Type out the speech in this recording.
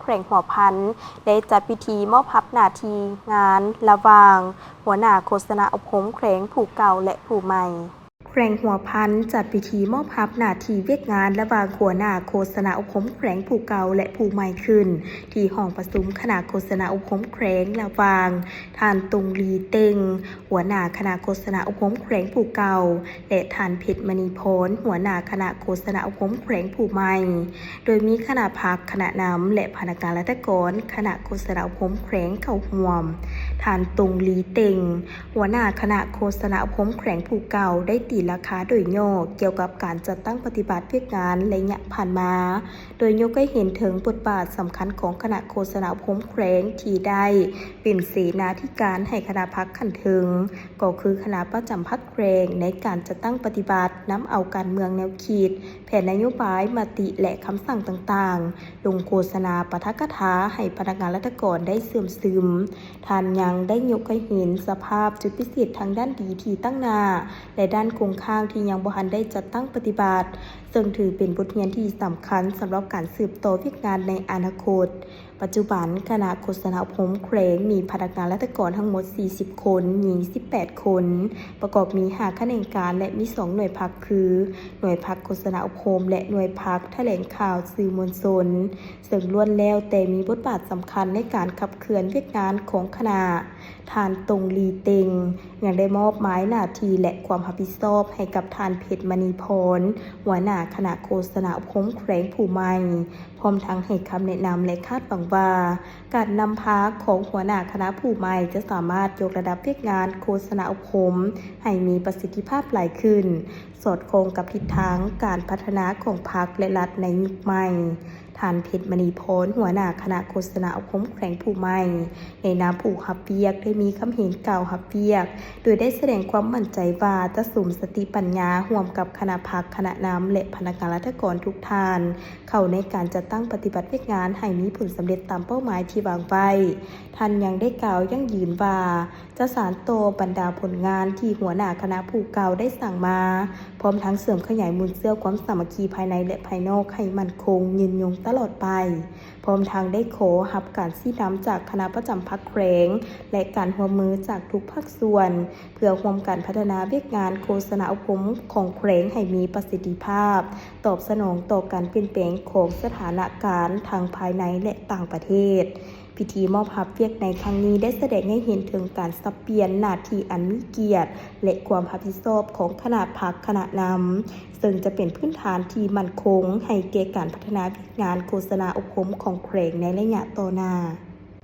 แขวงหัวพันได้จัดพิธีมอบหน้าที่งานระหว่างหัวหน้าโฆษณาอบรมแขวงผู้เก่าและผู้ใหม่แขวงหัวพันจัดพิธีมอบหน้าที่เวียกงานระหว่างหัวหน้าโฆษณาอบรมแขวงผู้เก่าและผู้ใหม่ขึ้นที่ห้องประชุมคณะโฆษณาอบรมแขวงระหว่างท่านตุงลีเต็งหัวหน้าคณะโฆษณาอบรมแขวงผู้เก่าและท่านเพชรมณีพรหัวหน้าคณะโฆษณาอบรมแขวงผู้ใหม่โดยมีคณะพักคณะนำและพนักงานราชการคณะโฆษณาอบรมแขวงเข้าร่วมท่านตุงลีเต็งหัวหน้าคณะโฆษณาอบรมแขวงผู้เก่าได้ตีราคาโดยย่อเกี่ยวกับการจัดตั้งปฏิบัติเพื่องานระยะผ่านมาโดยยกให้เห็นถึงบทบาทสำคัญของคณะโฆษณาอบรมแขวงที่ได้เป็นเสนาธิการให้คณะพรรคขันถึงก็คือคณะประจำพรรคแขวงในการจัดตั้งปฏิบัตินำเอาการเมืองแนวคิดแผนนโยบายมติและคำสั่งต่างๆลงโฆษณาปาฐกถาให้พนักงานราชการได้เสื่อมซึมท่านยังได้ยกให้เห็นสภาพจุดพิเศษทางด้านดีที่ตั้งหน้าและด้านคงข้างที่ยังบ่ทันได้จัดตั้งปฏิบัติซึ่งถือเป็นบทเรียนที่สำคัญสำหรับการสืบต่อวิกงานในอนาคตปัจจุบันคณะโฆษณาอบรมแขวงมีพนักงานราชการทั้งหมด40คนหญิง18คนประกอบมี5แขนงการและมี2หน่วยพักคือหน่วยพักโฆษณาอบรมและหน่วยพักแถลงข่าวสื่อมวลชนซึ่งล้วนแล้วแต่มีบทบาทสำคัญในการขับเคลื่อนวิกงานของคณะท่านตงลีเต็งยังได้มอบหมายหน้าที่และความรับผิดชอบให้กับท่านเพชรมณีพรหัวหน้าคณะโฆษณาอบรมแขวงผู้ใหม่พร้อมทั้งให้คำแนะนำและคาดหวังว่าการนำพาของหัวหน้าคณะผู้ใหม่จะสามารถยกระดับเวียกงานโฆษณาอบรมให้มีประสิทธิภาพหลายขึ้นสอดคล้องกับทิศทางการพัฒนาของพรรคและรัฐในยุคใหม่ท่านเพชรมณีพรหัวหน้าคณะโฆษณาอบรมแขวงผู้ใหม่ในนามผู้รับเวียกได้มีคำเห็นกล่าวรับเวียกโดยได้แสดงความมั่นใจว่าจะสมสติปัญญาร่วมกับคณะพรรคคณะนำและพนักงานราชการทุกท่านเข้าในการจัดตั้งปฏิบัติวิกงานให้มีผลสำเร็จตามเป้าหมายที่วางไว้ท่านยังได้กล่าวยั่งยืนว่าจะสานต่อบรรดาผลงานที่หัวหน้าคณะผู้เก่าได้สั่งมาพร้อมทั้งเสริมขยายมูลเสื่อความสามัคคีภายในและภายนอกให้มั่นคงยืนยงตลอดไปพร้อมทั้งได้ขอรับการชี้นำจากคณะประจำพรรคแขวงและการร่วมมือจากทุกภาคส่วนเพื่อร่วมกันพัฒนาวิกงานโฆษณาอบรมของแขวงให้มีประสิทธิภาพตอบสนองต่อการเปลี่ยนแปลงของสถานการณ์ทางภายในและต่างประเทศพิธีมอบรับเวียกในครั้งนี้ได้แสดงให้เห็นถึงการสับเปลี่ยนหน้าที่อันมีเกียรติและความรับผิดชอบของคณะพรรคคณะนำซึ่งจะเป็นพื้นฐานที่มั่นคงให้แก่การพัฒนาวิกงานโฆษณาอบรมของแขวงในระยะต่อหน้า